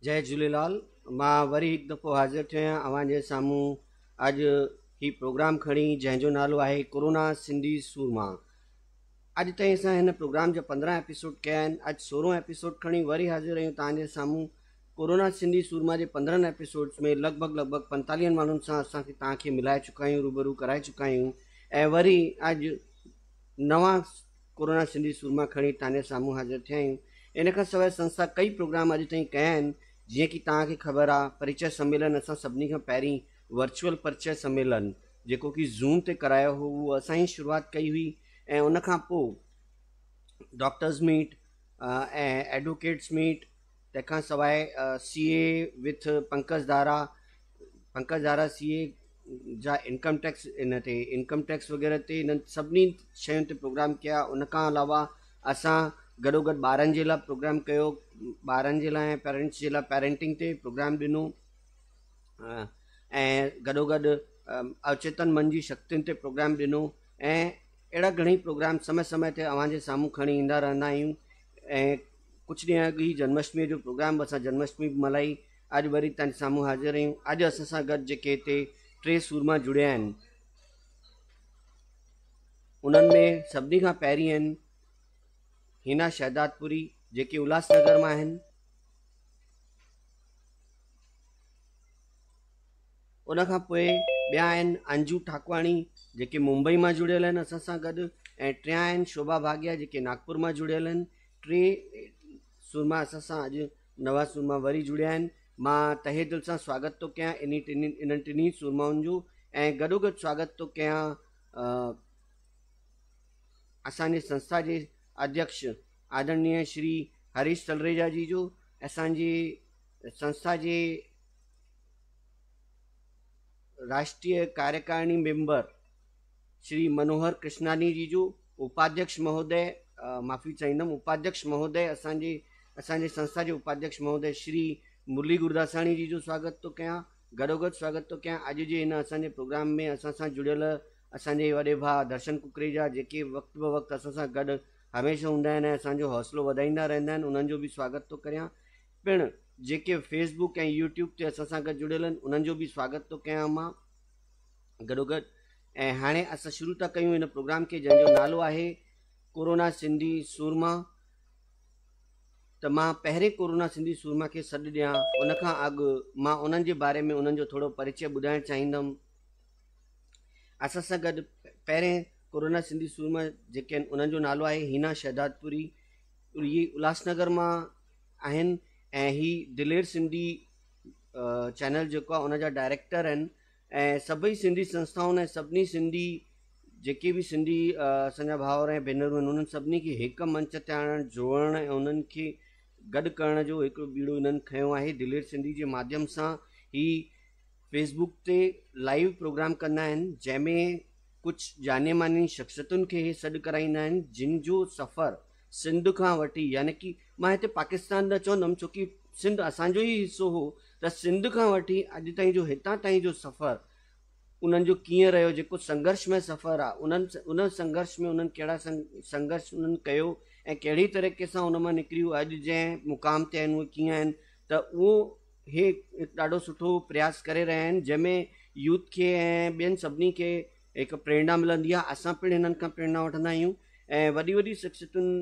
जय झूलेलाल। मां वरी हिकु दफ़ो हाज़िर थियो आहियां अव्हां जे साम्हूं अॼु ही प्रोग्राम खणी जंहिंजो नालो आहे कोरोना सिंधी सूरमा। अॼु ताईं असां हिन प्रोग्राम जा 15 एपिसोड कया आहिनि। अॼु 16 एपिसोड खणी वरी हाज़िर आहियूं तव्हांजे साम्हूं। कोरोना सिंधी सूरमा जे 15 एपिसोड्स में लॻभॻि 45 माण्हुनि सां असांखे तव्हांखे मिलाए चुका आहियूं, रूबरू कराए चुका आहियूं ऐं वरी अॼु नवां कोरोना सिंधी सूरमा खणी तव्हांजे साम्हूं हाज़िर थिया आहियूं। इन खां सवाइ संस्था कई प्रोग्राम अॼु ताईं कया आहिनि। जीअं कि तव्हांखे ख़बर आहे, परिचय सम्मेलन असां सभिनी खां पहिरीं वर्चुअल परिचय सम्मेलन जेको कि ज़ूम ते करायो हो, उहो असां ई शुरूआत कई हुई ऐं उन खां पोइ डॉक्टर्स मीट ऐं एडवोकेट्स मीट, तंहिंखां सवाइ CA with Pankaj Dara CA जा इनकम टैक्स वग़ैरह ते इन्हनि सभिनी शयुनि ते प्रोग्राम कया। उन खां अलावा असां गॾोगॾु ॿारनि जे लाइ प्रोग्राम कयो, ॿारनि जे लाइ ऐं पेरेंट्स जे लाइ पेरेंटिंग ते प्रोग्राम ॾिनो ऐं गॾोगॾु अवचेतन मन जी शक्तियुनि ते प्रोग्राम ॾिनो ऐं अहिड़ा घणेई प्रोग्राम समय समय ते अव्हां जे साम्हूं खणी ईंदा रहंदा आहियूं। ऐं कुझु ॾींहं अॻु ई जन्माष्टमी जो प्रोग्राम, असां जन्माष्टमी मल्हाई। अॼु वरी तव्हांजे साम्हूं हाज़िर आहियूं। अॼु असां सां गॾु जेके हिते 3 सूरमा जुड़िया आहिनि, उन्हनि में सभिनी खां पहिरीं आहिनि हिना शहदादपुरी जेके उल्हासनगर मां आहिनि। उन खां पोइ ॿिया आहिनि अंजू ठाकवाणी जेके मुंबई मां जुड़ियल आहिनि असां सां गॾु, ऐं टियां आहिनि शोभा भागिया जेके नागपुर मां जुड़ियल आहिनि। 3 सूरमा असां सां अॼु नवां सूरमा वरी जुड़िया आहिनि। मां तहे दिलि सां स्वागत थो कयां इन्हनि टिनी सूरमाउनि जो, ऐं गॾोगॾु स्वागत थो कयां असांजे संस्था जे अध्यक्ष आदरणीय श्री हरीश तलरेजा जी जो, असांजी संस्था जे राष्ट्रीय कार्यकारिणी मेंबर श्री मनोहर कृष्णानी जी जो, उपाध्यक्ष महोदय माफ़ी चाहींदुमि उपाध्यक्ष महोदय असांजे संस्था जे उपाध्यक्ष महोदय श्री मुरली गुरदासाणी जी जो स्वागत थो कयां। गॾोगॾु स्वागत थो कयां अॼु जे हिन असांजे प्रोग्राम में असां सां जुड़ियल असांजे वॾे भाउ दर्शन कुकरेजा जेके वक़्तु ब वक़्तु असां सां गॾु हमेशह हूंदा आहिनि ऐं असांजो हौसलो वधाईंदा रहंदा आहिनि, उन्हनि जो बि स्वागत थो करियां। पिणु जेके फेसबुक ऐं यूट्यूब ते असां सां गॾु जुड़ियल आहिनि उन्हनि जो बि स्वागत थो कयां मां गॾोगॾु। ऐं हाणे असां शुरू था कयूं हिन प्रोग्राम खे जंहिंजो नालो आहे कोरोना सिंधी सूरमा। त मां पहिरें कोरोना सिंधी सूरमा खे सॾु ॾियां, उन खां अॻु मां उन्हनि जे बारे में उन्हनि जो थोरो परिचय ॿुधाइणु चाहींदुमि। असां सां गॾु पहिरें कोरोना सिंधी सूरमा जेके आहिनि उन्हनि जो नालो आहे हिना शहदादपुरी। इहे उल्हासनगर मां आहिनि ऐं ही दिलेर सिंधी चैनल जेको आहे उन जा डायरेक्टर आहिनि। ऐं सभई सिंधी संस्थाउनि ऐं सभिनी सिंधी जेके बि सिंधी असांजा भाउर ऐं भेनरूं आहिनि उन्हनि सभिनी खे हिकु मंच ते आणणु, जोड़णु ऐं उन्हनि खे गॾु करण जो हिकिड़ो बीड़ो इन्हनि खयो आहे। दिलेर सिंधी जे माध्यम सां ही फेसबुक ते लाइव प्रोग्राम कंदा आहिनि जंहिंमें कुझु जाने मानी शख़्सियतुनि खे हे सॾु कराईंदा आहिनि जिन जो सफ़र सिंध खां वठी, यानी कि मां हिते पाकिस्तान न चवंदुमि छोकी सिंध असांजो ई हिसो हो, त सिंध खां वठी अॼु ताईं जो हितां ताईं जो सफ़र उन्हनि जो कीअं रहियो, जेको संघर्षमय सफ़र आहे उन संघर्ष में उन्हनि कहिड़ा संघर्ष उन्हनि कयो ऐं कहिड़ी तरीक़े सां उन मां निकिरी अॼु जंहिं मुक़ाम ते आहिनि उहे कीअं आहिनि, त उहो हे ॾाढो सुठो प्रयास करे रहिया आहिनि जंहिंमें यूथ खे ऐं ॿियनि सभिनी खे हिकु प्रेरणा मिलंदी आहे। असां पिणु हिननि खां प्रेरणा वठंदा आहियूं ऐं वॾी वॾी शख़्सियतुनि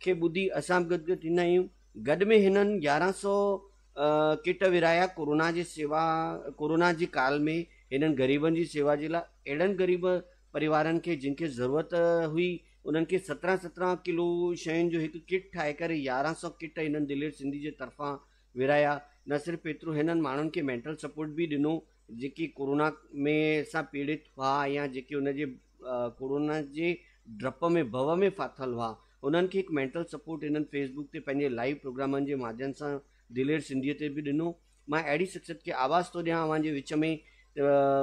खे ॿुधी असां बि गदगद थींदा आहियूं। गॾ में हिननि 1100 किट विराया कोरोना जी काल में हिननि ग़रीबनि जी सेवा जे लाइ। अहिड़नि ग़रीब परिवारनि खे जिन खे ज़रूरत हुई उन्हनि खे 17 किलो शयुनि जो हिकु किट ठाहे करे 1100 किट हिननि दिलेर सिंधी जे तरफ़ां विराया। न सिर्फ़ु एतिरो, हिननि माण्हुनि खे मेंटल सपोर्ट बि ॾिनो जेके कोरोना में सां पीड़ित हुआ या जेके उनजे कोरोना जे डप में भव में फाथल हुआ, उन्हनि खे हिकु मेंटल सपोर्ट हिननि फेसबुक ते पंहिंजे लाइव प्रोग्रामनि जे माध्यम सां दिलेर सिंधीअ ते बि ॾिनो। मां अहिड़ी शख़्सियत खे आवाज़ थो ॾियां अव्हां जे विच में,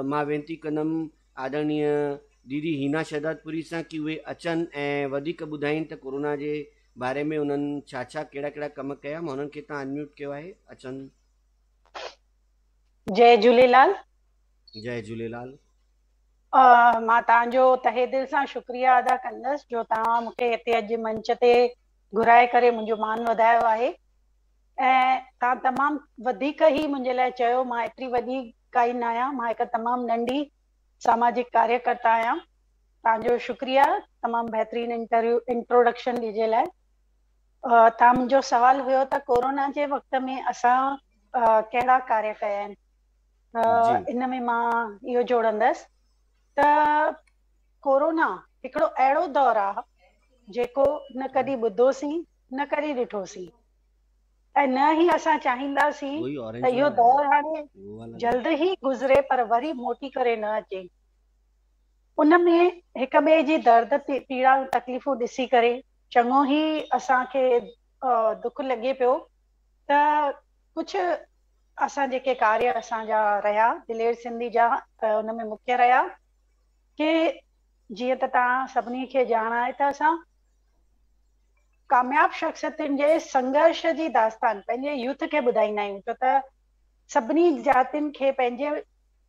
मां वेनिती कंदुमि आदरणीय दीदी हिना शहदादपुरी सां कि उहे अचनि ऐं वधीक ॿुधाइनि त कोरोना जे बारे में उन्हनि छा छा कहिड़ा कहिड़ा कम कया। मां उन्हनि खे तव्हां अनम्यूट कयो आहे, अचनि। जय झूलेलाल। जय झूलेलाल। मां तव्हांजो तहे दिलि सां शुक्रिया अदा कंदसि जो तव्हां मूंखे हिते अॼु मंच ते घुराए करे मुंहिंजो मान वधायो आहे। ऐं तव्हां तमामु वधीक ई मुंहिंजे लाइ चयो। मां एतिरी वॾी काई न आहियां, मां हिकु तमामु नंढी सामाजिक कार्यकर्ता आहियां। तव्हांजो शुक्रिया तमामु बहितरीनु इंट्रोडक्शन ॾिजे लाइ। तव्हां मुंहिंजो सुवालु हुयो त कोरोना जे वक़्त में असां कहिड़ा कार्य कया आहिनि, जी इन में मां इहो जोड़ंदसि त कोरोना हिकिड़ो अहिड़ो दौरु आहे जेको न कॾहिं ॿुधोसीं न कॾहिं ॾिठोसीं, ऐं न ई असां चाहींदासीं वही त ऑरेंज इहो वाला है, दौरु हाणे वो वाला नहीं। जल्द ई गुज़रे पर वरी मोटी करे न अचे। उन में हिक ॿिए जी दर्द पीड़ा तकलीफ़ूं ॾिसी करे चङो ई असांखे दुख लॻे पियो त कुझु असां जेके कार्य असांजा रहिया दिलेर सिंधी जा उन में मुख्य रहिया कि जीअं त तव्हां सभिनी खे ॼाण आहे त असां कामयाब शख़्सियतुनि जे संघर्ष जी दास्तान पंहिंजे यूथ खे ॿुधाईंदा आहियूं, छो त सभिनी जातियुनि खे पंहिंजे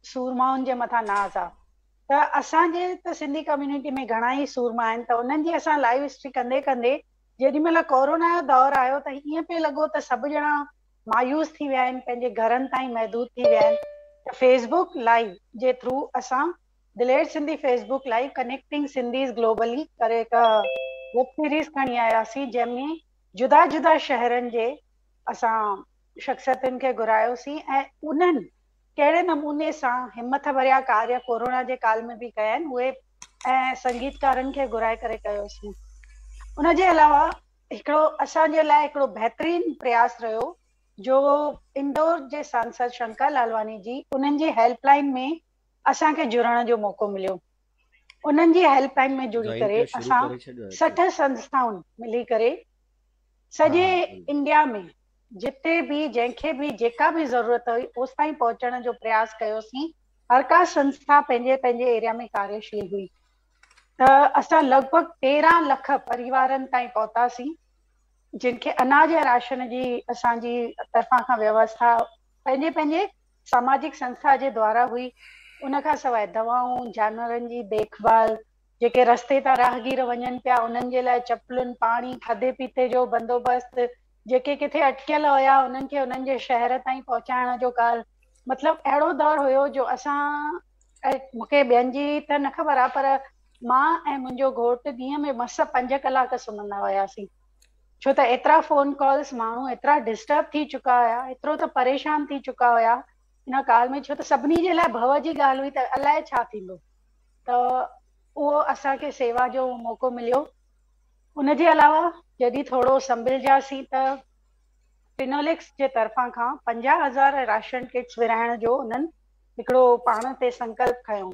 सूरमाउनि जे मथां नाज़ आहे। त असांजे त सिंधी कम्यूनिटी में घणा ई सूरमा आहिनि, त उन्हनि जी असां लाइव हिस्ट्री कंदे कंदे जेॾी महिल कोरोना जो दौरु आयो त ईअं पियो लॻो त सभु ॼणा मायूस थी विया आहिनि, पंहिंजे घरनि ताईं महदूद थी विया आहिनि। त फेसबुक लाइव जे थ्रू असां दिलेर Sindhi Facebook live connecting Sindhis globally करे हिकु वेब सीरीज़ खणी आयासीं, जंहिंमें जुदा जुदा शहरनि जे असां शख़्सियतुनि खे घुरायोसीं ऐं उन्हनि कहिड़े नमूने सां हिमत भरिया कार्य कोरोना जे काल में बि कया आहिनि उहे ऐं संगीतकारनि खे घुराए करे कयोसीं। उनजे अलावा हिकिड़ो असांजे लाइ हिकिड़ो बहितरीनु प्रयास रहियो जो इंदौर जे सांसद शंकर लालवानी जी, उन्हनि जी हेल्पलाइन में असांखे जुड़ण जो मौक़ो मिलियो। उन्हनि जी हेल्पलाइन में जुड़ी जॉइन करे कयो, शुरू असां करे छॾियो आहे। 60 संस्थाउनि मिली करे सॼे इंडिया में जिते बि जंहिंखे बि जेका बि ज़रूरत हुई उस ताईं पहुचण जो प्रयास कयोसीं। हर का संस्था पंहिंजे पंहिंजे एरिया में कार्यशील हुई। त असां लॻभॻि 13 लख परिवारनि ताईं पहुतासीं जिनखे अनाज ऐं राशन जी असांजी तरफ़ां खां व्यवस्था पंहिंजे पंहिंजे सामाजिक संस्था जे द्वारा हुई। उन खां सवाइ दवाऊं, जानवरनि जी देखभाल, जेके रस्ते तां राहगीर वञनि पिया उन्हनि जे लाइ चपलुनि, पाणी, खाधे पीते जो बंदोबस्तु, जेके किथे अटकियल हुया उन्हनि खे उन्हनि जे शहर ताईं पहुचाइण जो कार, मतिलबु अहिड़ो दौरु हुयो जो असां मूंखे ॿियनि जी त न ख़बर आहे पर मां ऐं मुंहिंजो घोटु ॾींहं में मस 5 कलाक सुम्हंदा हुयासीं, छो त एतिरा फोन कॉल्स माण्हू एतिरा डिस्टर्ब थी चुका हुया, एतिरो त परेशान थी चुका हुया इन काल में, छो त सभिनी जे लाइ भव जी ॻाल्हि हुई त अलाए छा थींदो। त उहो असांखे सेवा जो मौक़ो मिलियो। उनजे अलावा जॾहिं थोरो संभलिजासीं त फिनोलेक्स जे तरफ़ां खां 50,000 राशन किट्स विराइण जो उन्हनि हिकिड़ो पाण ते संकल्प खयो।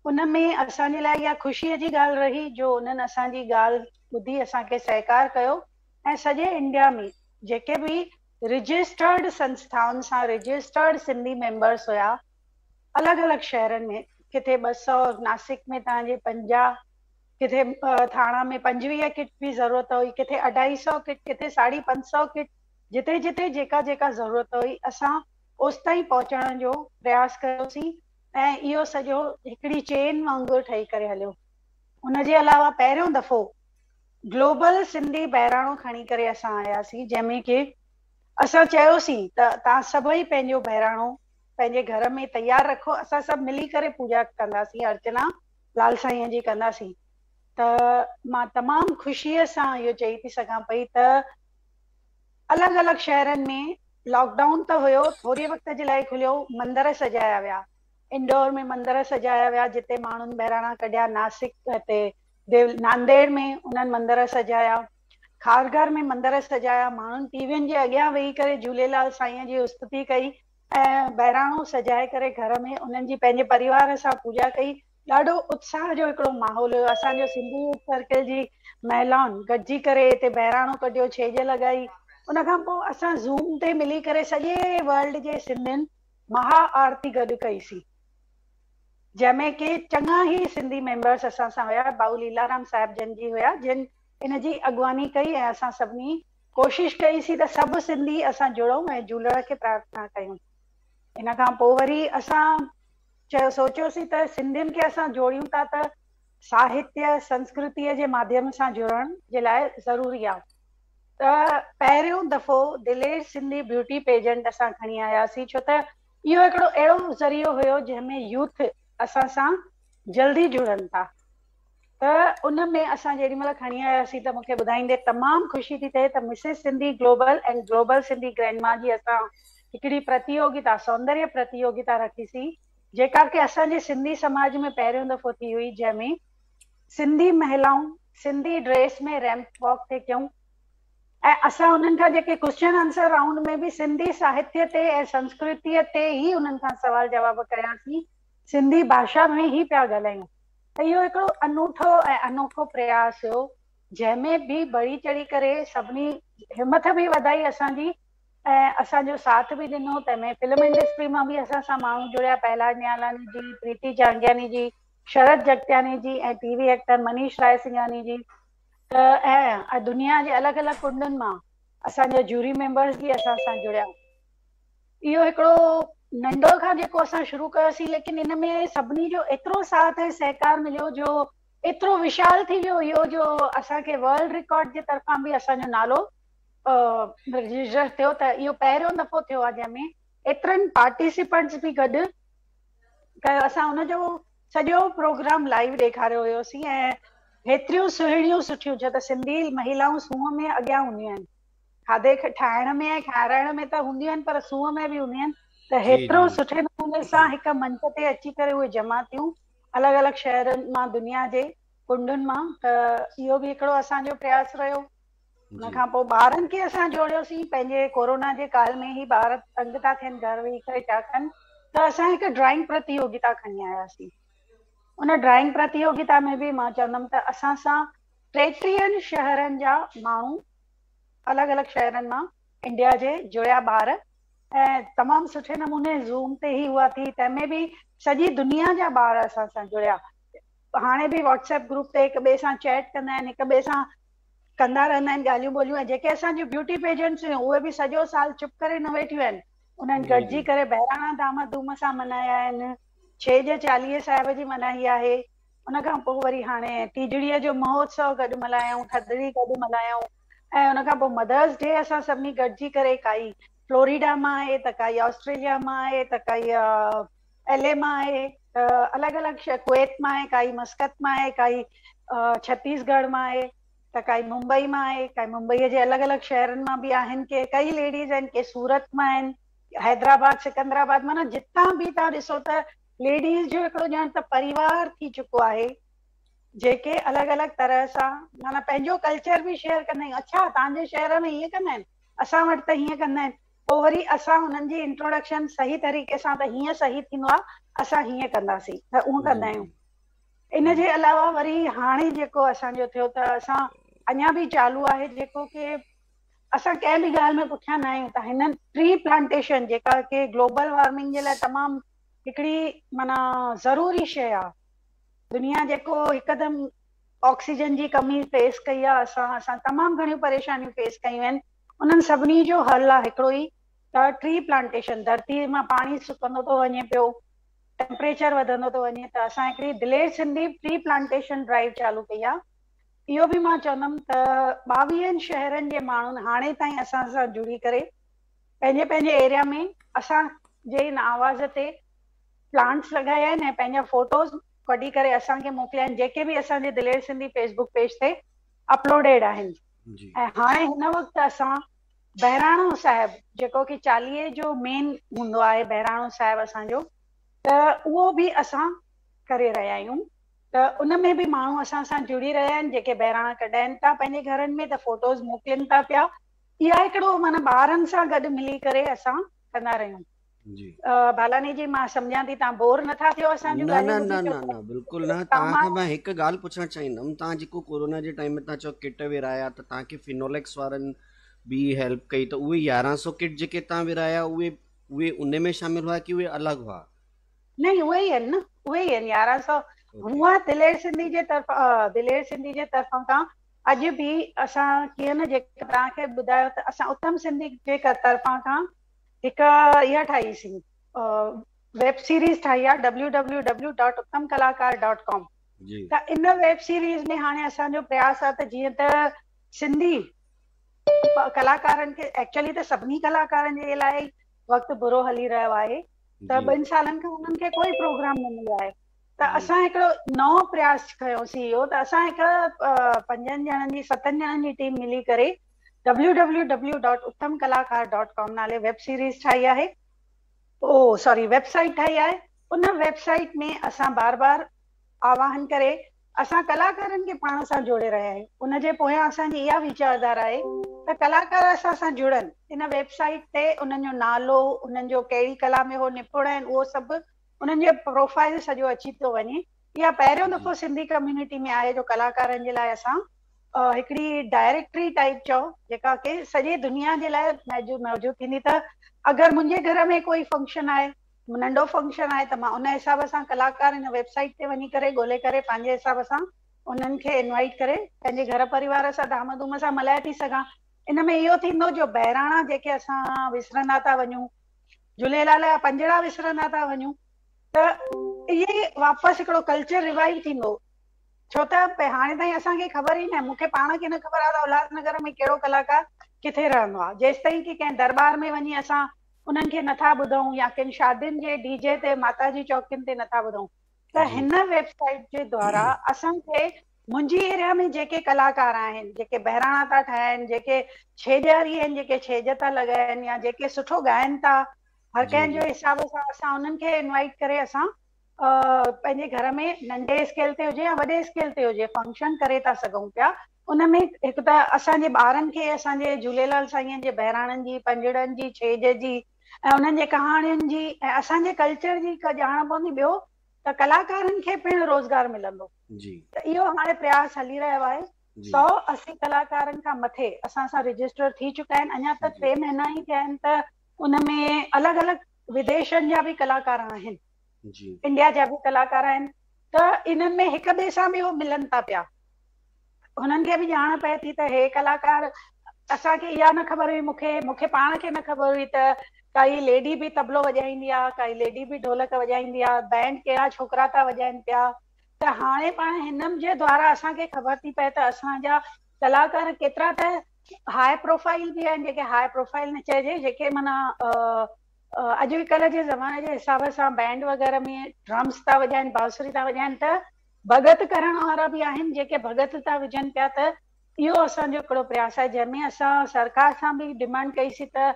उन में असांजे लाइ इहा ख़ुशीअ जी ॻाल्हि रही जो उन्हनि असांजी ॻाल्हि ॿुधी असांखे सहकार कयो ऐं सॼे इंडिया में जेके बि रजिस्टर्ड संस्थाउनि सां रजिस्टर्ड सिंधी मेंबर्स हुया अलॻि अलॻि शहरनि में, किथे 200, नासिक में तव्हांजे 50, किथे थाणा में 25 किट जी ज़रूरत हुई, किथे 250 किट, किथे 550 किट, जिते जिते जेका जेका ज़रूरत हुई असां ओसि ताईं पहुचण जो प्रयास कयोसीं ऐं इहो सॼो हिकिड़ी चेन वांगुरु ठही करे हलियो। उनजे अलावा पहिरियों दफ़ो ग्लोबल सिंधी बहिराणो खणी करे असां आयासीं, जंहिंमें कि असां चयोसीं त तव्हां सभई पंहिंजो बहिराणो पंहिंजे घर में तयारु रखो, असां सभु मिली करे पूजा कंदासीं, अर्चना लाल साईं जी कंदासीं। त मां तमामु ख़ुशीअ सां इहो चई थी सघां पई त अलॻि अलॻि शहरनि में लॉकडाउन त हुयो, थोरे वक़्त जे लाइ खुलियो, मंदर सजाया विया, इंदौर में मंदर सजाया विया जिते माण्हुनि बहिराणा कढिया, नासिक हिते नांदेड़ में उन्हनि मंदर सजाया, खारघर में मंदर सजाया, माण्हुनि टीवियुनि जे अॻियां वेही करे झूलेलाल साईं जी स्तुति कई ऐं बहिराणो सजाए करे घर में उन्हनि जी पंहिंजे परिवार सां पूजा कई। ॾाढो उत्साह जो हिकिड़ो माहौल हुयो। असांजो सिंधी सर्कल जी महिलाउनि गॾिजी करे हिते बहिराणो कढियो, छेॼ लॻाई। उन खां पोइ असां ज़ूम ते मिली करे सॼे वर्ल्ड जे सिंधियुनि महा आरती गॾु कईसीं, जंहिंमें कि चङा ई सिंधी मेंबर्स असां सां हुया। भाऊ लीलाराम साहिब जन जी हुया जिन इन जी अॻुवानी कई ऐं असां सभिनी कोशिशि कईसीं त सभु सिंधी असां जुड़ूं ऐं झूलण खे प्रार्थना कयूं। इन खां पोइ वरी असां सोचियोसीं त सिंधियुनि खे असां जोड़ियूं था त साहित्य संस्कृतीअ जे माध्यम सां जुड़ण जे लाइ ज़रूरी आहे। त पहिरियों दफ़ो दिलेर सिंधी ब्यूटी पेजेंट असां खणी आयासीं, छो त इहो हिकिड़ो अहिड़ो ज़रियो हुयो जंहिंमें यूथ असां सां जल्दी जुड़नि था। त उन में असां जेॾी महिल खणी आयासीं त मूंखे ॿुधाईंदे तमामु ख़ुशी थी थिए त मिसिस सिंधी ग्लोबल ऐं ग्लोबल सिंधी ग्रैंडमा जी असां हिकिड़ी प्रतियोगिता, सौंदर्य प्रतियोगिता रखीसीं, जेका की असांजे सिंधी समाज में पहिरियों दफ़ो थी हुई, जंहिंमें सिंधी महिलाऊं सिंधी ड्रेस में रैंप वॉक ते कयूं ऐं असां उन्हनि खां जेके क्वेश्चन आंसर राउंड में बि सिंधी साहित्य ते ऐं संस्कृतीअ ते ई उन्हनि खां सवाल जवाब कयासीं, सिंधी भाषा में ई पिया ॻाल्हायूं। त इहो हिकिड़ो अनूठो ऐं अनोखो प्रयास हुयो, जंहिंमें बि बढ़ी चढ़ी करे सभिनी हिमत बि वधाई असांजी ऐं असांजो साथ बि ॾिनो। तंहिंमें फिल्म इंडस्ट्री मां बि असां सां माण्हू जुड़िया, पहलाज नियालानी जी, प्रीति जांगियानी जी, शरद जगतियानी जी ऐं टीवी एक्टर मनीष रायसिंघानी जी। त ऐं दुनिया जे अलॻि अलॻि कुंडनि मां असांजा जूरी मेंबर्स बि असां सां जुड़िया। इहो हिकिड़ो नंढो खां जेको असां शुरू कयोसीं, लेकिन इन में सभिनी जो एतिरो साथ ऐं सहकार मिलियो जो एतिरो विशाल थी वियो इहो, जो असांखे वर्ल्ड रिकॉर्ड जे तरफ़ां बि असांजो नालो रजिस्टर थियो। त इहो पहिरियों दफ़ो थियो आहे जंहिंमें एतिरनि पार्टिसिपेंट्स बि गॾु कयो। असां हुनजो सॼो प्रोग्राम लाइव ॾेखारियो हुयोसीं ऐं हेतिरियूं सुहिणियूं सुठियूं, छो त सिंधी महिलाऊं सूंहं में अॻियां हूंदियूं आहिनि, खाधे ठाहिण में ऐं खाराइण में त हूंदियूं आहिनि पर सूंहं में बि हूंदियूं आहिनि। त जी हेतिरो जी सुठे नमूने सां हिकु मंच ते अची करे उहे जमा थियूं अलॻि अलॻि शहरनि मां, दुनिया जे कुंडुनि मां। त इहो बि हिकिड़ो असांजो प्रयास रहियो। हुन जी खां पोइ ॿारनि खे असां जोड़ियोसीं, पंहिंजे कोरोना जे काल में ई ॿार तंग था थियनि, घर वेही करे छा कनि, त असां हिकु ड्राइंग प्रतियोगिता खणी आयासीं। उन ड्राइंग प्रतियोगिता में बि मां चवंदमि त असां सां 33 शहरनि जा माण्हू, अलॻि अलॻि शहरनि मां इंडिया जे जुड़िया ॿार, ऐं तमामु सुठे नमूने ज़ूम ते ई हुआ थी। तंहिंमें बि सॼी दुनिया जा ॿार असां सां जुड़िया। हाणे बि व्हाट्सएप ग्रुप ते हिक ॿिए सां चैट कंदा आहिनि, हिक ॿिए सां कंदा रहंदा आहिनि ॻाल्हियूं ॿोलियूं। ऐं जेके असांजी ब्यूटी पेजेंट्स हुयूं उहे बि सॼो साल चुप करे न वेठियूं आहिनि, उन्हनि जी गॾिजी जी करे बहिराणा धाम धूम सां मल्हाया आहिनि। छेज चालीहे साहिब जी मल्हाई आहे। उन खां पोइ वरी हाणे टीजड़ीअ जो महोत्सव गॾु मल्हायूं, थधिड़ी गॾु मल्हायूं। ऐं उन खां पोइ मदर्स डे असां सभिनी गॾिजी करे, काई फ्लोरिडा मां आहे त काई ऑस्ट्रेलिया मां आहे त काई LA मां आहे, अलॻि अलॻि कुवैत मां आहे, काई मस्कत मां आहे, काई छत्तीसगढ़ मां आहे, त काई मुंबई मां आहे, काई मुंबईअ जे अलॻि अलॻि शहरनि मां बि आहिनि, के कई लेडीज़ आहिनि, के सूरत मां आहिनि, हैदराबाद सिकंदराबाद, माना जितां बि तव्हां ॾिसो त लेडीज़ जो हिकिड़ो ॼण त परिवार थी चुको आहे, जेके अलॻि अलॻि तरह सां माना पंहिंजो कल्चर बि शेयर कंदा आहियूं। अच्छा तव्हांजे शहर में हीअं कंदा आहिनि, असां वटि त हीअं कंदा आहिनि, पोइ वरी असां हुननि जी इंट्रोडक्शन सही तरीक़े सां, त हीअं सही थींदो आहे, असां हीअं कंदासीं, त उहो जी कंदा आहियूं। जी इन जे अलावा वरी हाणे जेको असांजो थियो, त असां अञा बि चालू आहे, जेको कि असां कंहिं बि ॻाल्हि में पुठियां न आहियूं। त हिननि ट्री प्लांटेशन, जेका कि ग्लोबल वार्मिंग जे लाइ तमामु हिकिड़ी माना ज़रूरी शइ आहे। दुनिया जेको हिकदमि ऑक्सीजन जी कमी फेस कई आहे, असां तमामु घणियूं परेशानियूं फेस कयूं आहिनि। उन्हनि सभिनी जो हल आहे हिकिड़ो ई, त ट्री प्लांटेशन। धरती मां पाणी सुकंदो थो वञे पियो, टेम्परेचर वधंदो थो वञे, त असां हिकिड़ी दिलेर सिंधी ट्री प्लांटेशन ड्राइव चालू कई आहे। इहो बि मां चवंदमि त 22 शहरनि जे माण्हुनि हाणे ताईं असां सां जुड़ी करे पंहिंजे पंहिंजे एरिया में असांजे इन आवाज़ ते प्लांट्स लॻाया आहिनि ऐं पंहिंजा फोटोज़ कढी करे असांखे मोकिलिया आहिनि, जेके बि असांजे दिलेर सिंधी फेसबुक पेज ते अपलोडेड आहिनि। जी ऐं हाणे हिन वक़्तु असां बहिराणो साहिब, जेको कि चालीहे जो मेन हूंदो आहे, बहिराणो साहिब असांजो, त उहो बि असां करे रहिया आहियूं। त उन में बि माण्हू असां सां जुड़ी रहिया आहिनि, जेके बहिराणा कढाइनि था पंहिंजे घरनि में, त फोटोज़ मोकिलिनि था पिया। इहा हिकिड़ो माना ॿारनि सां गॾु मिली करे असां कंदा रहियूं। जी बालानी जी, मां सम्झां थी तव्हां बोर नथा थियो न असांजूं न ॻाल्हियूं न ॿुधी, न न बिल्कुलु न। सामान तव्हांखां मां हिकु ॻाल्हि पुछणु चाहींदुमि, तव्हां जेको कोरोना जे टाइम में तव्हां चओ किट विराया, त तव्हांखे फिनोलेक्स वारनि बि हेल्प कई, त उहे 1100 किट जेके तव्हां विराया, उहे उन में शामिल हुआ कि उहे अलॻि हुआ? नहीं, उहे ई आहिनि न, उहे ई आहिनि 1100। ओके हुआ दिलेर सिंधी जे तरफ़ां खां अॼु बि असां कीअं न, जेके तव्हांखे ॿुधायो, त असां उत्तम सिंधी जे तरफ़ां खां हिकु इहा ठाहीसीं, वेब सीरीज़ ठाही आहे, www.uttamkalakar.com। जी त इन वेब सीरीज़ में हाणे असांजो प्रयास आहे त जीअं त सिंधी कलाकारनि खे एक्चुअली त सभिनी कलाकारनि जे लाइ वक़्तु बुरो हली रहियो आहे, त 2 सालनि खां उन्हनि खे कोई प्रोग्राम न मिलियो आहे। त असां हिकिड़ो नओं प्रयास कयोसीं इहो, त असां हिकिड़ा 5 ॼणनि जी 7 ॼणनि जी टीम मिली करे www.uttamkalakar.com नाले वेब सीरीज़ ठाही आहे, वेबसाइट ठाही आहे। उन वेबसाइट में असां बार बार आवाहन करे असां कलाकारनि खे पाण सां जोड़े रहिया आहियूं। उन जे पोयां असांजी इहा वीचारधारा आहे त कलाकार असां सां जुड़नि। इन वेबसाइट ते उन्हनि जो नालो, उन्हनि जो कहिड़ी कला में हो निपुण आहिनि, उहो सभु उन्हनि जो प्रोफाइल सॼो अची थो वञे। इहा पहिरियों दफ़ो सिंधी कम्युनिटी में आहे जो कलाकारनि जे लाइ असां हिकिड़ी डायरेक्टरी टाइप चओ, जेका की सॼे दुनिया जे लाइ मौजूदु थींदी। त अगरि मुंहिंजे घर में कोई फंक्शन आहे, नंढो फंक्शन आहे, त मां उन हिसाब सां कलाकार हिन वेबसाइट ते वञी करे ॻोल्हे करे पंहिंजे हिसाब सां उन्हनि खे इनवाइट करे पंहिंजे घर परिवार सां धाम धूम सां मल्हाए थी सघां। इन में इहो थींदो जो बहिराणा जेके असां विसरंदा था वञूं, झूलेलाल जा पंजड़ा विसरंदा था वञूं, त इहे वापसि हिकिड़ो कल्चर रिवाइव थींदो। छो त हाणे ताईं असांखे ख़बर ई न, मूंखे पाण खे न ख़बर आहे त उल्हासनगर में कहिड़ो कलाकार किथे रहंदो आहे। जेसि ताईं की कंहिं दरबार में वञी असां उन्हनि खे नथा ॿुधूं या किन शादियुनि जे डीजे ते माता जी चौकियुनि ते नथा ॿुधूं। त हिन वेबसाइट जे द्वारा असांखे मुंहिंजी एरिया में जेके कलाकार आहिनि, जेके बहिराणा था ठाहिनि, जेके छेॼारी आहिनि, जेके छेॼ था लॻाइनि या जेके सुठो ॻाइनि था, हर कंहिंजो हिसाब सां असां उन्हनि खे इनवाइट करे असां पंहिंजे घर में नंढे स्केल ते हुजे या वॾे स्केल ते हुजे फंक्शन करे था सघूं पिया। उन में हिकु त असांजे ॿारनि खे असांजे झूलेलाल साईं जे बहिराणनि जी, पंजड़नि जी, छेॼ जी ऐं उन्हनि जे कहाणियुनि जी ऐं असांजे कल्चर जी ॼाण पवंदी। ॿियो त कलाकारनि खे पिणु रोज़गार मिलंदो। त इहो हाणे प्रयास हली रहियो आहे। 180 कलाकारनि खां मथे असां सां रजिस्टर थी चुका आहिनि। अञा त 3 महीना ई थिया आहिनि। त उन में अलॻि अलॻि विदेशनि जा बि कलाकार आहिनि, इंडिया जा बि कलाकार आहिनि। त इन्हनि में हिक ॿिए सां बि उहो मिलनि था पिया। हुननि खे बि ॼाण पए थी त हे कलाकार, असांखे इहा न ख़बर हुई, मूंखे पाण खे न ख़बर हुई त काई लेडी बि तबलो वॼाईंदी आहे, काई लेडी बि ढोलक वॼाईंदी आहे, बैंड कहिड़ा छोकिरा था वॼाइनि पिया। त हाणे पाण हिननि जे द्वारा असांखे ख़बर थी पए त असांजा कलाकार केतिरा त हाई प्रोफाइल बि आहिनि, जेके हाई प्रोफाइल न चइजे, जेके माना अॼुकल्ह जे ज़माने जे हिसाब सां बैंड वग़ैरह में ड्रम्स था वॼाइनि, बांसुरी था वॼाइनि, त भॻत करण वारा बि आहिनि जेके भॻत था विझनि पिया। त इहो असांजो हिकिड़ो प्रयास आहे जंहिंमें असां सरकार सां बि डिमांड कईसीं त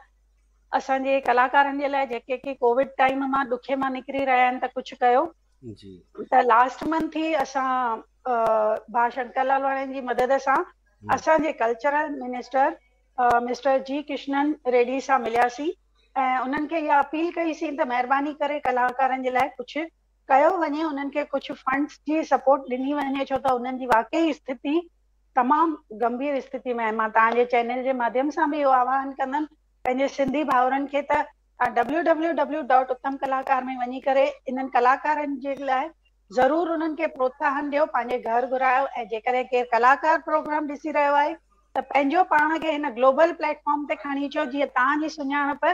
असांजे कलाकारनि जे लाइ जेके की कोविड टाइम मां ॾुखे मां निकिरी रहिया आहिनि, त कुझु कयो। त लास्ट मंथ ई असां भाउ शंकर लालवाणी जी मदद सां असांजे कल्चरल मिनिस्टर मिस्टर जी कृष्णन रेड्डी सां मिलियासीं ऐं उन्हनि खे इहा अपील कईसीं त महिरबानी करे कलाकारनि जे लाइ कुझु कयो वञे, उन्हनि खे कुझु फंड्स जी सपोर्ट ॾिनी वञे, छो त उन्हनि जी वाकई स्थिति तमामु गंभीर स्थिति में आहे। मां तव्हांजे चैनल जे माध्यम सां बि इहो आह्वान कंदमि पंहिंजे सिंधी भाउरनि खे त www.uttamkalakar में वञी करे इन्हनि कलाकारनि जे लाइ ज़रूरु उन्हनि खे प्रोत्साहन ॾियो, पंहिंजे घर घुरायो ऐं जेकॾहिं केरु कलाकार प्रोग्राम ॾिसी रहियो आहे त पंहिंजो पाण खे हिन ग्लोबल प्लेटफॉर्म ते खणी अचो, जीअं तव्हांजी सुञाणप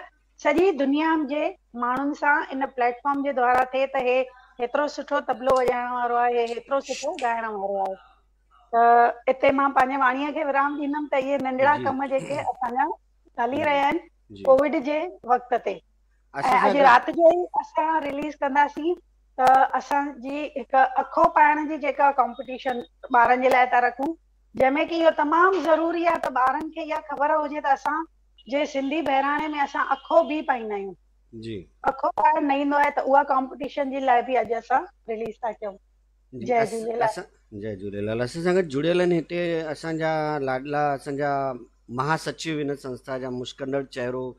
सॼी दुनिया जे माण्हुनि सां इन प्लेटफॉर्म जे द्वारा थिए त हे हेतिरो सुठो तबलो वॼाइण वारो आहे, हेतिरो सुठो ॻाइण वारो आहे। त हिते मां पंहिंजे वाणीअ खे विराम ॾींदमि त इहे नंढड़ा कम जेके असांजा हली रहिया आहिनि कोविड जे वक़्त ते, ऐं अॼु राति जो ई असां रिलीज़ कंदासीं त असांजी हिकु अखो पाइण जी जेका कॉम्पिटिशन ॿारनि जे लाइ था रखूं, जंहिंमें की इहो तमामु ज़रूरी आहे त ॿारनि खे इहा ख़बर हुजे त असां जे सिंधी बहिराणे में असां अखो बि पाईंदा आहियूं। अखो पाइण न ईंदो आहे त उहा कॉम्पिटिशन जे लाइ बि अॼु असां रिलीज़ था कयूं। जय झूलेलाल। जय झूलेलाल। असां सां गॾु जुड़ियल आहिनि हिते असांजा लाडला असांजा महासचिव इन संस्था जा मुश्कंदड़ चहिरो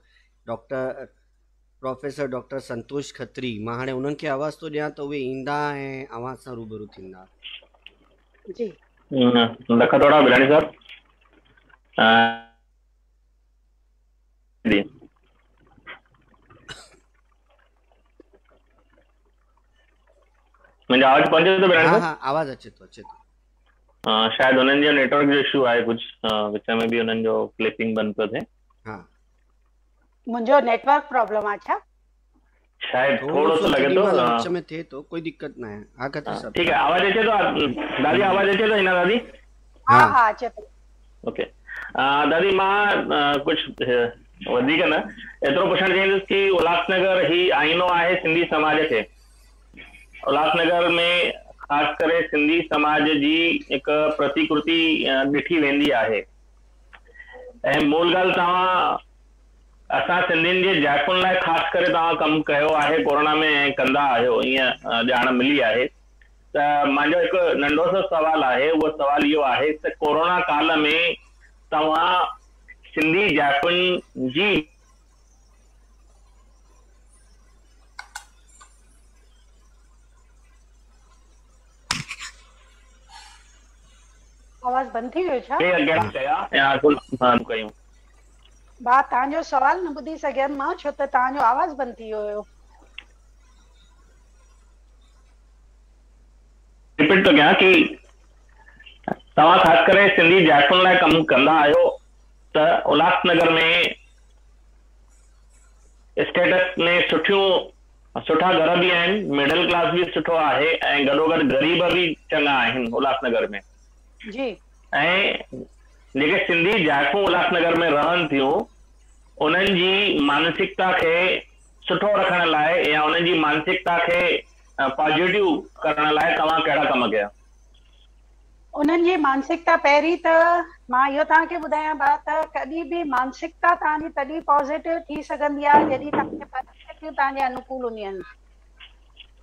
प्रोफेसर डॉक्टर संतोष खत्री। मां हाणे उन्हनि खे आवाज़ थो ॾियां त उहे ईंदा ऐं अवां सां रूबरू थींदा। जी लख थोड़ा बिलानी साहब। जी मुझे आवाज पहुंचे तो बिलानी साहब? हाँ आवाज अचे तो शायद उन्हनि जो नेटवर्क जो इशू आहे कुछ विच में भी उन्हनि जो क्लिपिंग बंद पियो थिए। हाँ मुंहिंजो नेटवर्क प्रॉब्लम आहे छा? शायद थोड़ो सो लगे तो विच में थे तो कोई दिक्कत ना है। हाँ खत्री साहब ठीक है। आवाज अचे तो दादी? आवाज अचे तो हिना दादी? हाँ हाँ अचे तो। ओके दादी मां कुझु वधीक न एतिरो पुछणु चाहींदुसि की उल्हासनगर ही आईनो आहे सिंधी समाज खे। उल्हासनगर में ख़ासि करे सिंधी समाज जी हिकु प्रतिकृति ॾिठी वेंदी आहे। ऐं मूल ॻाल्हि तव्हां असां सिंधियुनि जे जाइफ़ुनि लाइ ख़ासि करे तव्हां कमु कयो आहे कोरोना में ऐं कंदा आहियो, ईअं ॼाण मिली आहे। त मुंहिंजो हिकु नंढो सो सवाल आहे, उहो सवाल इहो आहे त कोरोना काल में तव्हां सिंधी जाइफ़ुनि जी आवाज बंद थी वियो छा? अॻियां कया या कुल कयूं? भाउ तव्हांजो सवाल न ॿुधी सघियमि मां, छो त तव्हांजो आवाज़ बंद थी वियो हुयो। रिपीट थो कयां की तव्हां ख़ासि करे सिंधी जाइफ़ुनि लाइ कमु कंदा आहियो, त उल्हासनगर में स्टेटस में सुठा घर भी आहिनि, मिडिल क्लास भी सुठो आहे ऐं गॾोगॾु ग़रीब भी चङा आहिनि उल्हासनगर में जी। ऐं जेके सिंधी जाइफ़ूं उल्हासनगर में रहनि थियूं उन्हनि जी मानसिकता खे सुठो रखण लाइ या उन्हनि जी मानसिकता खे पॉजिटिव करण लाइ तव्हां कहिड़ा कम कया? उन्हनि जी मानसिकता पहिरीं त मां इहो तव्हांखे ॿुधायां भाउ त कॾहिं बि मानसिकता तव्हांजी तॾहिं पॉज़िटिव थी सघंदी आहे जॾहिं तव्हांखे परिस्थितियूं तव्हांजे अनुकूल हूंदियूं आहिनि।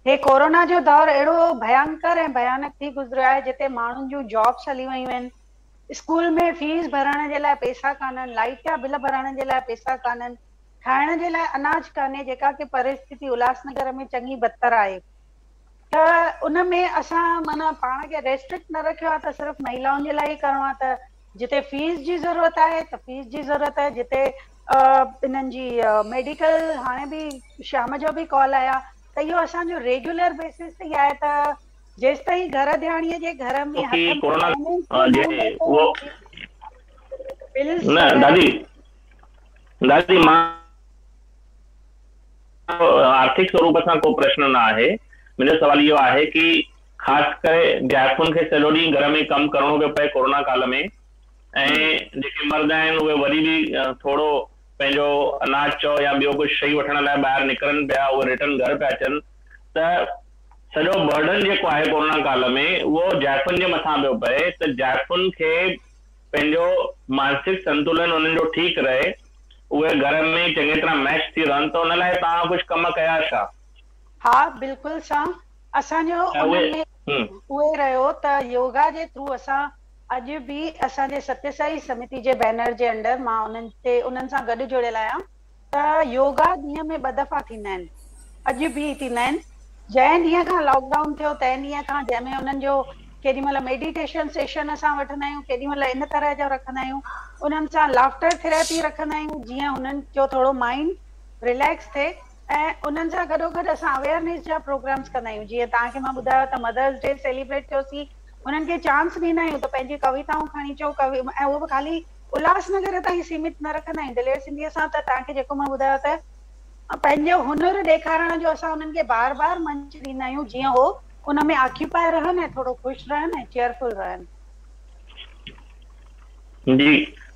हे कोरोना जो दौर अहिड़ो भयंकर ऐं भयानक थी गुज़रियो आहे जिते माण्हुनि जूं जॉब्स हली वियूं आहिनि, स्कूल में फीस भरण जे लाइ पैसा कान्हनि, लाइट जा बिल भरण जे लाइ पैसा कान्हनि, खाइण जे लाइ अनाज कान्हे, जेका की परिस्थिति उल्हासनगर में चङी बदतर आहे। त उन में असां माना पाण खे रेस्ट्रिक्ट न रखियो आहे त सिर्फ़ु महिलाउनि जे लाइ ई करिणो आहे। त जिते फीस जी ज़रूरत आहे त फीस जी ज़रूरत आहे, जिते इन्हनि जी मेडिकल हाणे बि शाम जो बि कॉल आया त इहो असांजो रेगुलर बेसिस ते आहे। त जेसि ताईं घर ध्याणीअ जे घर में दादी मां आर्थिक स्वरूप सां को प्रश्न न आहे, मुंहिंजो सवाल इहो आहे कि ख़ासि करे जाइफ़ुनि खे सॼो ॾींहुं घर में कमु करणो पियो पए कोरोना काल में, ऐं जेके मर्द आहिनि उहे वरी बि थोरो पंहिंजो अनाज चओ या ॿियो कुझु शइ वठण लाइ ॿाहिरि निकिरनि पिया, उहे रिटर्न घर पिया अचनि, त सॼो बर्डन जेको आहे कोरोना काल में उहो जाइफ़ुनि जे मथां पियो पए। त जाइफ़ुनि खे पंहिंजो मानसिक संतुलन उन्हनि जो ठीकु रहे, उहे घर में चङी तरह मैच थी रहनि, त उन लाइ तव्हां कुझु कम कया छा? हा बिल्कुलु सां असांजो उहे रहियो त योगा जे थ्रू असां अॼु बि असांजे सत्यसाई समिति जे बैनर जे अंडर मां उन्हनि सां गॾु जुड़ियल आहियां। त योगा ॾींहं में 2 दफ़ा थींदा आहिनि, अॼु बि थींदा आहिनि। जंहिं ॾींहं खां लॉकडाउन थियो तंहिं ॾींहं खां, जंहिंमें उन्हनि जो केॾी महिल मेडिटेशन सेशन असां वठंदा आहियूं, केॾी महिल इन तरह जो रखंदा आहियूं, उन्हनि सां लाफ्टर थेरेपी रखंदा आहियूं जीअं उन्हनि जो थोरो माइंड रिलैक्स थिए। ऐं उन्हनि सां गॾोगॾु असां अवेयरनेस जा प्रोग्राम्स कंदा आहियूं। जीअं तव्हांखे मां ॿुधायो त मदर्स डे सेलिब्रेट कयोसीं, उन्हनि खे चांस ॾींदा आहियूं त पंहिंजी कविताऊं खणी अचो, ऐं उहो बि ख़ाली उल्हासनगर ताईं सीमित न रखंदा आहियूं। दिलेर सिंधीअ सां त तव्हांखे जेको मां ॿुधायो त पंहिंजो हुनर ॾेखारण जो असां उन्हनि खे बार बार मंच ॾींदा आहियूं जीअं हो उन में ऑक्यूपाए रहनि ऐं थोरो ख़ुशि रहनि ऐं चेयरफुल रहनि। जी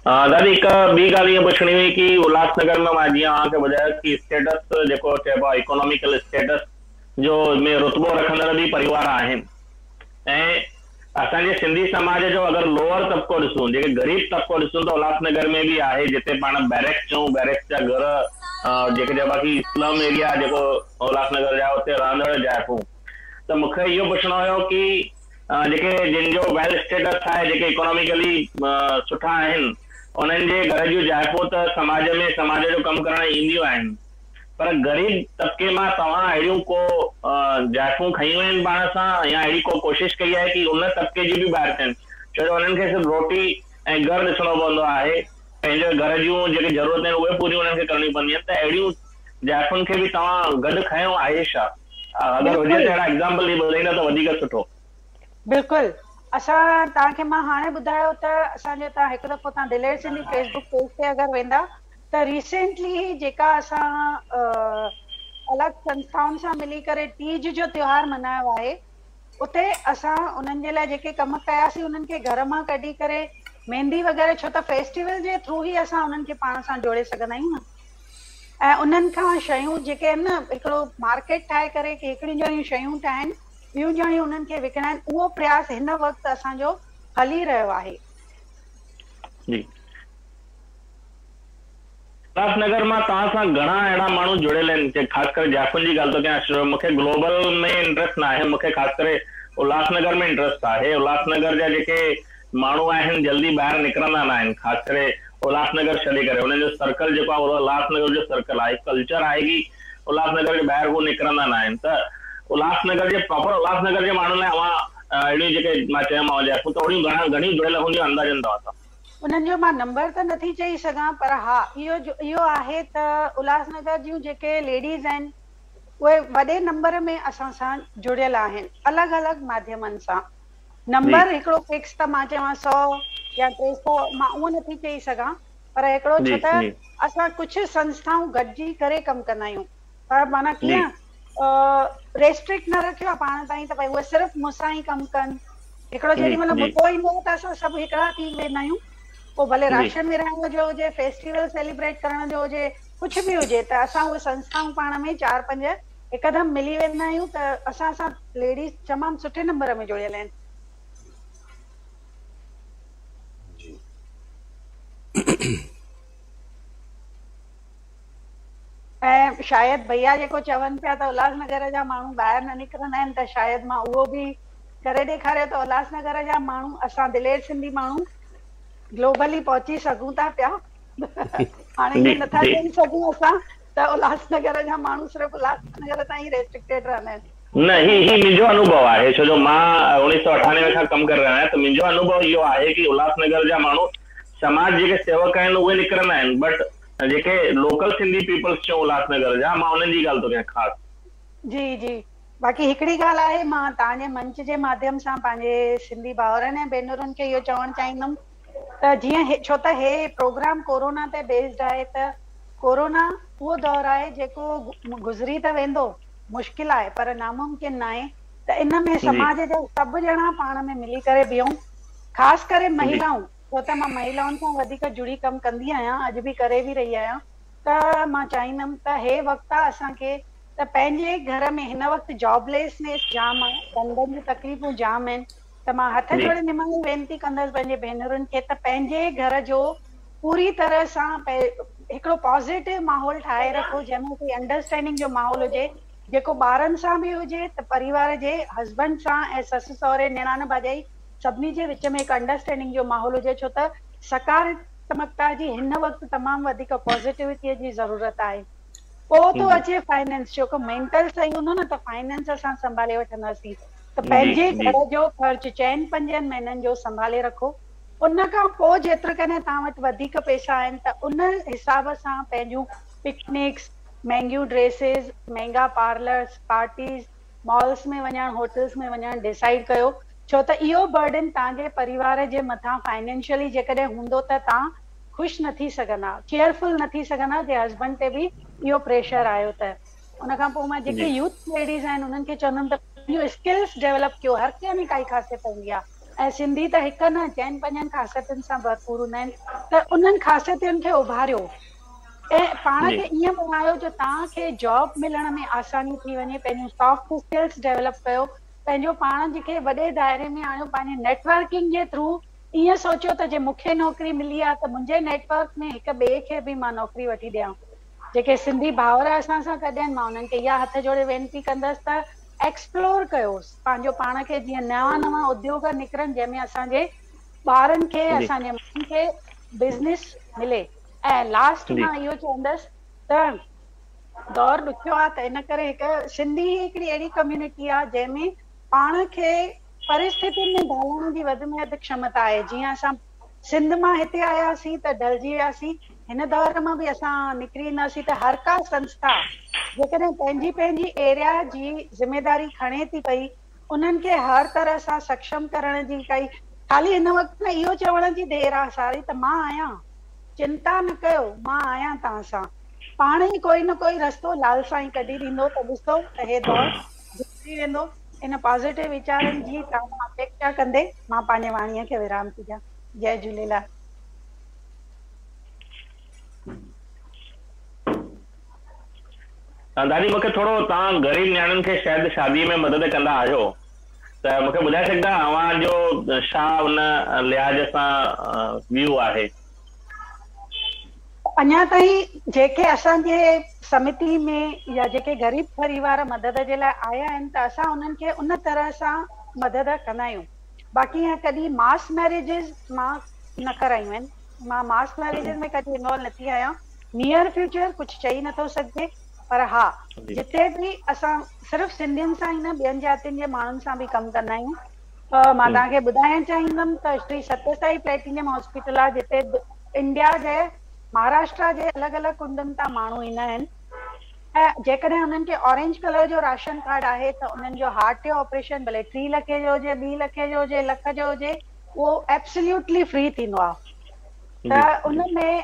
दादी, हिकु ॿी ॻाल्हि ईअं पुछणी हुई कि उल्हासनगर में मां जीअं तव्हांखे ॿुधायो कि स्टेटस जेको चइबो आहे इकोनॉमिकल स्टेटस जो में रुतबो रखंदड़ बि परिवार आहिनि, ऐं असांजे सिंधी समाज जो अगरि लोअर तबिको ॾिसूं, जेके ग़रीब तबिको ॾिसूं त उल्हासनगर में बि आहे, जिते पाण बैरेक्स चऊं, बैरेक्स जा घर जेके चइबो आहे कि स्लम एरिया जेको उल्हासनगर जा, उते रहंदड़ जाइफ़ूं। त मूंखे इहो पुछणो हुयो कि जेके जिन जो वेल स्टेटस आहे, जेके इकोनॉमिकली सुठा आहिनि, उन्हनि जे घर जूं जाइफ़ूं त समाज जो कमु करण ईंदियूं आहिनि, पर ग़रीब तबिके मां तव्हां अहिड़ियूं को जाइफ़ूं खयूं आहिनि पाण सां, या अहिड़ी को कोशिशि कई आहे कि उन तबिके जी बि ॿाहिरि थियनि? छो जो उन्हनि खे सिर्फ़ु रोटी ऐं घरु ॾिसणो पवंदो आहे, पंहिंजे घर जूं जेके ज़रूरत आहिनि उहे पूरियूं उन्हनि खे करणी पवंदियूं आहिनि। त अहिड़ियूं जाइफ़ुनि खे बि तव्हां गॾु खयो आहे छा? अगरि हुजे त अहिड़ा एग्ज़ाम्पल ॿुधाईंदा त वधीक सुठो। बिल्कुलु, असां तव्हांखे मां हाणे ॿुधायो त असांजे तव्हां हिकु दफ़ो तव्हां दिलेर सिंधी फेसबुक पेज ते अगरि वेंदा त रिसेंटली जेका असां अलॻि संस्थाउनि सां मिली करे तीज जो त्योहार मल्हायो आहे, उते असां उन्हनि जे लाइ जेके कम कयासीं उन्हनि खे घर मां कढी करे मेहंदी वग़ैरह, छो त फेस्टिवल जे थ्रू ई असां उन्हनि खे पाण सां जोड़े सघंदा आहियूं न। ऐं उन्हनि खां शयूं जेके आहिनि न, हिकिड़ो मार्केट ठाहे करे की हिकिड़ियूं ॼणियूं शयूं ठाहिनि, ॿियूं ॼणियूं उन्हनि खे विकिणा आहिनि, उहो प्रयास हिन वक़्तु असांजो हली रहियो आहे। जी, उल्हासनगर मां तव्हां सां घणा अहिड़ा माण्हू जुड़ियल आहिनि कि ख़ासि करे जाइफ़ुनि जी ॻाल्हि थो कयां, मूंखे ग्लोबल में इंट्रस्ट न आहे, मूंखे ख़ासि करे उल्हासनगर में इंट्रस्ट आहे। उल्हासनगर जा जेके माण्हू आहिनि जल्दी ॿाहिरि निकिरंदा न आहिनि, ख़ासि करे उल्हासनगर छॾे करे। उन्हनि जो सर्कल जेको आहे उल्हासनगर जो सर्कल आहे, कल्चर आहे कि उल्हासनगर जे ॿाहिरि उहो निकिरंदा न आहिनि। त उल्हासनगर जे प्रॉपर उल्हासनगर जे माण्हुनि लाइ अवां अहिड़ियूं जेके मां चयोमांव जाइफ़ूं, त ओड़ियूं घणियूं जुड़ियल हूंदियूं अंदाज़नि तव्हां? उन्हनि जो मां नंबर त नथी चई सघां, पर हा इहो आहे त उल्हासनगर जूं जेके लेडीज़ आहिनि उहे वॾे नंबर में असां सां जुड़ियल आहिनि, अलॻि अलॻि माध्यमनि सां। नंबर हिकिड़ो फिक्स त मां चवां 100 या 300 मां उहो नथी चई सघां, पर हिकिड़ो छो त असां कुझु संस्थाऊं गॾिजी करे कमु कंदा आहियूं। पर माना कीअं रेस्ट्रिक्ट न रखियो आहे पाण ताईं त भई उहे सिर्फ़ु मूंसां ई कमु कनि। हिकिड़ो जेॾी महिल मुद्दो ईंदो त असां सभु हिकिड़ा थी वेंदा आहियूं। पोइ भले राशन विराइण जो हुजे, फेस्टिवल सेलिब्रेट करण जो हुजे, कुझु बि हुजे, त असां उहे संस्थाऊं पाण में 4-5 हिकदमि मिली वेंदा आहियूं। त असां सां लेडीज़ तमामु सुठे नंबर में जुड़ियल आहिनि। ऐं शायदि भैया जेको चवनि पिया त उल्हासनगर जा माण्हू ॿाहिरि न निकिरंदा आहिनि, त शायदि मां उहो बि करे ॾेखारियो त उल्हासनगर जा माण्हू, असां दिलेर सिंधी माण्हू ग्लोबली पहुची सघूं था पिया। हाणे ईअं नथा चई सघूं असां त उल्हासनगर जा माण्हू सिर्फ़ु उल्हासनगर ताईं रेस्ट्रिक्टेड रहंदा आहिनि। न, ही मुंहिंजो अनुभव आहे, छो जो मां 1998 खां कमु करे रहियो आहियां, त मुंहिंजो अनुभव इहो आहे कि उल्हासनगर जा माण्हू समाज जेके सेवक आहिनि उहे निकिरंदा आहिनि, बट जेके लोकल सिंधी पीपल्स चऊं उल्हासनगर जा, मां उन्हनि जी ॻाल्हि थो कयां ख़ासि। जी जी, बाक़ी हिकिड़ी ॻाल्हि आहे, मां तव्हांजे मंच जे माध्यम सां पंहिंजे सिंधी भाउरनि ऐं भेनरुनि खे इहो चवणु चाहींदमि त जीअं छो त हे प्रोग्राम कोरोना ते बेस्ड आहे, त कोरोना उहो दौर आहे जेको गुज़री त वेंदो, मुश्किल आहे पर नामुमकिन न आहे। त इन में समाज जा सभु ॼणा पाण में मिली करे बीहूं, ख़ासि करे महिलाऊं, छो त मां महिलाउनि सां वधीक जुड़ी कमु कंदी आहियां, अॼु बि करे बि रही आहियां। त मां चाहींदमि त हे वक़्तु आहे असांखे त पंहिंजे घर में, हिन वक़्तु जॉबलेसनेस जाम आहे, धंधनि जी तकलीफ़ूं जाम आहिनि, त मां हथ जोड़े निमन वेनिती कंदसि पंहिंजे भेनरुनि खे त पंहिंजे घर जो पूरी तरह सां हिकिड़ो पॉज़िटिव माहौल ठाहे रखो, जंहिंमें कोई अंडरस्टैंडिंग जो माहौल हुजे, जेको ॿारनि सां बि हुजे, त परिवार जे हस्बैंड सां ऐं ससु सहुरे निणान भाॼाई सभिनी जे विच में हिकु अंडरस्टैंडिंग जो माहौल हुजे, छो त सकारात्मकता जी हिन वक़्तु तमामु वधीक पॉज़िटिविटीअ जी ज़रूरत आहे। पोइ थो अचे फाइनेंस, छो कि मेंटल सही हूंदो न त फाइनेंस असां संभाले वठंदासीं। त पंहिंजे घर जो ख़र्च 4-5 महीननि जो संभाले रखो, उन खां पोइ जेतिरो कॾहिं तव्हां वटि वधीक पैसा आहिनि त उन हिसाब सां पंहिंजूं पिकनिक्स, महांगियूं ड्रेसिस, महांगा पार्लर्स, पार्टीज़, मॉल्स में वञणु, होटल्स में वञणु डिसाइड कयो, छो त इहो बर्डन तव्हांजे परिवार जे मथां फाइनेंशियली जेकॾहिं हूंदो त तव्हां ख़ुशि न थी सघंदा, केयरफुल न थी सघंदा, जे हस्बैंड ते बि इहो प्रेशर आयो त। उन खां पोइ मां जेके यूथ लेडीज़ आहिनि उन्हनि खे चवंदमि त इहो स्किल्स डेवलप कयो, हर कंहिं में काई ख़ासियत हूंदी आहे, ऐं सिंधी त हिकु न 4-5 ख़ासियतुनि सां भरपूर हूंदा आहिनि, त उन्हनि ख़ासियतुनि खे उभारियो ऐं पाण खे ईअं बणायो जो तव्हांखे जॉब मिलण में आसानी थी वञे। पंहिंजूं सॉफ्ट स्किल्स डेवलप कयो, पंहिंजो पाण जेके वॾे दायरे में आणियो, पंहिंजे नेटवर्किंग जे थ्रू ईअं सोचियो त जे मूंखे नौकिरी मिली आहे त मुंहिंजे नेटवर्क में हिक ॿिए खे बि मां नौकिरी वठी ॾियां। जेके सिंधी भाउर असां सां गॾु आहिनि, मां उन्हनि खे इहा हथ जोड़े वेनिती कंदसि त एक्सप्लोर कयोसि पंहिंजो पाण खे, जीअं नवां उद्योग निकिरनि जंहिंमें असांजे ॿारनि खे, असांजे माण्हुनि खे बिज़नेस मिले। ऐं लास्ट मां इहो चवंदसि त दौर ॾुखियो आहे, त इन करे हिकु सिंधी हिकिड़ी अहिड़ी कम्युनिटी आहे जंहिंमें पाण खे परिस्थितियुनि में ढालण जी वधि में वधि क्षमता आहे। जीअं असां सिंध मां हिते आयासीं त ढलिजी वियासीं, हिन दौर मां बि असां निकिरी ईंदासीं, त हर का संस्था जेकॾहिं पंहिंजी पंहिंजी एरिया जी ज़िमेदारी खणे थी पई, उन्हनि खे हर तरह सां सक्षम करण जी काई ख़ाली हिन वक़्तु में इहो चवण जी देरि आहे सारी त मां आहियां, चिंता न कयो, मां आहियां तव्हां सां, पाण ई कोई न कोई रस्तो लाल साईं कढी ॾींदो। त ॾिसो त हे दौर गुज़री वेंदो। इन पॉज़िटिव वीचारनि जी तव्हां अपेक्षा कंदे मां पंहिंजे वाणीअ खे विराम थी ॾियां। जय झूलेलाल। दादी मूंखे थोरो तव्हां ग़रीब नियाणियुनि खे शायदि शादीअ में मदद कंदा आहियो, त मूंखे ॿुधाए सघंदा अव्हांजो छा उन लिहाज़ सां व्यू आहे? अञा ताईं जेके असांजे समिति में या जेके गरीब परिवार मदद जे लाइ आया आहिनि त असां उन्हनि खे उन तरह सां मदद कंदा आहियूं। बाक़ी ईअं कॾहिं मास मैरिजिस मां न करायूं आहिनि, मां मास मैरिजिस में कॾहिं इन्वॉल्व न थी आहियां। नियर फ्यूचर कुझु चई नथो सघिजे, पर हा जिते बि असां सिर्फ़ु सिंधियुनि सां ई न ॿियनि जातियुनि जे माण्हुनि सां बि कमु कंदा आहियूं। मां तव्हांखे ॿुधाइणु चाहींदमि त श्री सत्य साई प्लेटिनियम हॉस्पिटल आहे जिते इंडिया जे महाराष्ट्र जे अलॻि अलॻि कुंडनि तां माण्हू ईंदा आहिनि ऐं जेकॾहिं उन्हनि खे ऑरेंज कलर जो राशन कार्ड आहे त उन्हनि जो हार्ट जो ऑपरेशन भले 3 लखे जो हुजे, 2 लखे जो हुजे, लख जो हुजे, उहो एब्सोल्युटली फ्री थींदो आहे। त उनमें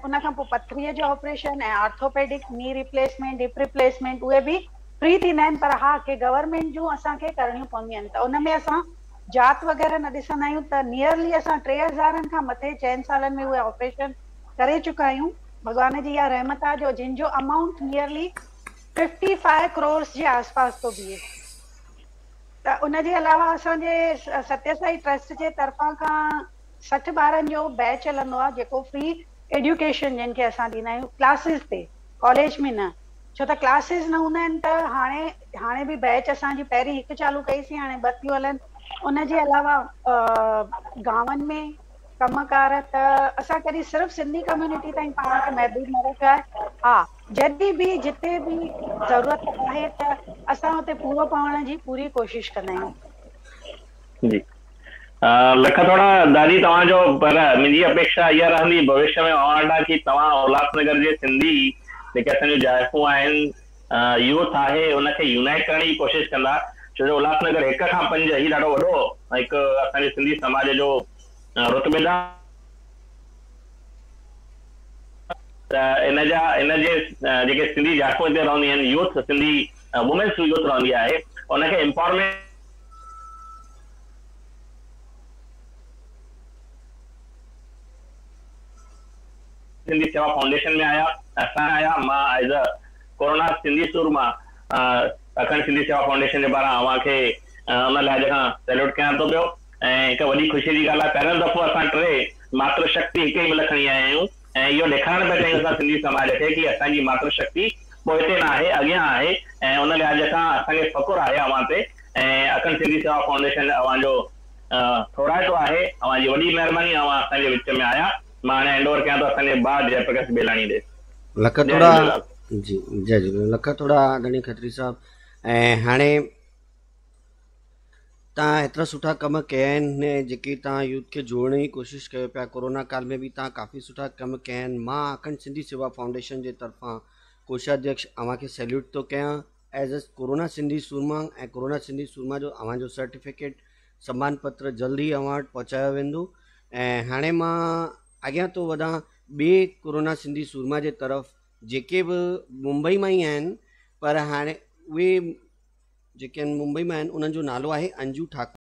उन खां पोइ पथरीअ जो ऑपरेशन ऐं orthopaedic knee replacement, hip replacement उहे बि फ्री थींदा आहिनि। पर हा के गवर्नमेंट जूं असांखे करणियूं पवंदियूं आहिनि, त उनमें असां जात वग़ैरह न ॾिसंदा आहियूं। त नियरली असां 3000 खां मथे 4 सालनि में उहे ऑपरेशन करे चुका आहियूं। भॻवान जी इहा रहमत आहे जो जिन जो अमाउंट नियरली 55 करोड़ जे आसपास थो बीहे। त उनजे अलावा असांजे सत्य साई ट्रस्ट जे तरफ़ां खां 60 ॿारनि जो बैच हलंदो आहे जेको फ्री एड्यूकेशन जिन खे असां ॾींदा आहियूं क्लासिस ते, कॉलेज में न, छो त क्लासिस न हूंदा आहिनि। त हाणे बि बैच असांजी पहिरीं 1 चालू कईसीं, हाणे 2 थियूं हलनि। उनजे अलावा गांवनि में कमकार त असां कॾहिं सिर्फ़ु सिंधी कम्यूनिटी ताईं पाण खे महदूद न रखियो आहे। हा जॾहिं बि जिते बि ज़रूरत आहे त असां हुते पूरो पवण जी पूरी कोशिश कंदा आहियूं। जी लख थोड़ा दादी तव्हांजो, पर मुंहिंजी अपेक्षा इहा रहंदी भविष्य में अवां कि तव्हां उल्हासनगर जे सिंधी जेके असांजूं जाइफ़ूं आहिनि, यूथ आहे, उनखे यूनाइट करण जी कोशिश कंदा, छो जो उल्हासनगर 1 खां 5 ही ॾाढो वॾो हिकु असांजे सिंधी समाज जो रुतबेदार। त इनजे जेके सिंधी जाइफ़ूं हिते रहंदियूं आहिनि, यूथ सिंधी वुमेन्स यूथ रहंदी आहे, उनखे एम्पावरमेंट सिंधी सेवा फाउंडेशन में आया, असां आया, मां एज अ कोरोना सिंधी सूरमा अखंड सिंधी सेवा फाउंडेशन जे पारां अव्हांखे उन लिहाज़ खां सैल्यूट कयां थो पियो। ऐं हिकु वॾी ख़ुशी जी ॻाल्हि आहे, पहिरियों दफ़ो असां 3 मातृशक्ति हिक ई महिल खणी आया आहियूं ऐं इहो ॾेखारणु पिया चाहियूं असां सिंधी समाज खे कि असांजी मातृशक्ति पोइते न आहे, अॻियां आहे ऐं उन लिहाज़ खां असांखे फ़ख़ुरु आहे अव्हां ते। ऐं अखंड सिंधी सेवा फाउंडेशन अव्हांजो थोराइतो आहे, अव्हांजी वॾी महिरबानी, अव्हां असांजे विच में आया। मां हाणे हैंड ओवर कयां थो असांजे भाउ जयप्रकाश बेलाणी ॾे। लख थोड़ा जी, जय झूलेलाल। लख थोड़ा आदरणीय खत्री साहब। ऐं हाणे तव्हां एतिरा सुठा कम कया आहिनि जेके तव्हां यूथ खे जोड़ण जी कोशिशि कयो पिया, कोरोना काल में बि तव्हां काफ़ी सुठा कम कया आहिनि। मां अखंड सिंधी सेवा फाउंडेशन जे तरफ़ां कोषाध्यक्ष अव्हांखे सैल्यूट थो कयां एज अ कोरोना सिंधी सूरमा। ऐं कोरोना सिंधी सूरमा जो अव्हांजो सर्टिफिकेट सम्मान पत्र जल्द ई अव्हां वटि पहुचायो वेंदो। ऐं हाणे मां अॻियां थो वधां ॿिए कोरोना सिंधी सूरमा जे तरफ़ जेके बि मुंबई मां ई आहिनि, पर हाणे उहे जेके मुंबई में आहिनि उन्हनि जो नालो आहे अंजू ठाकुर।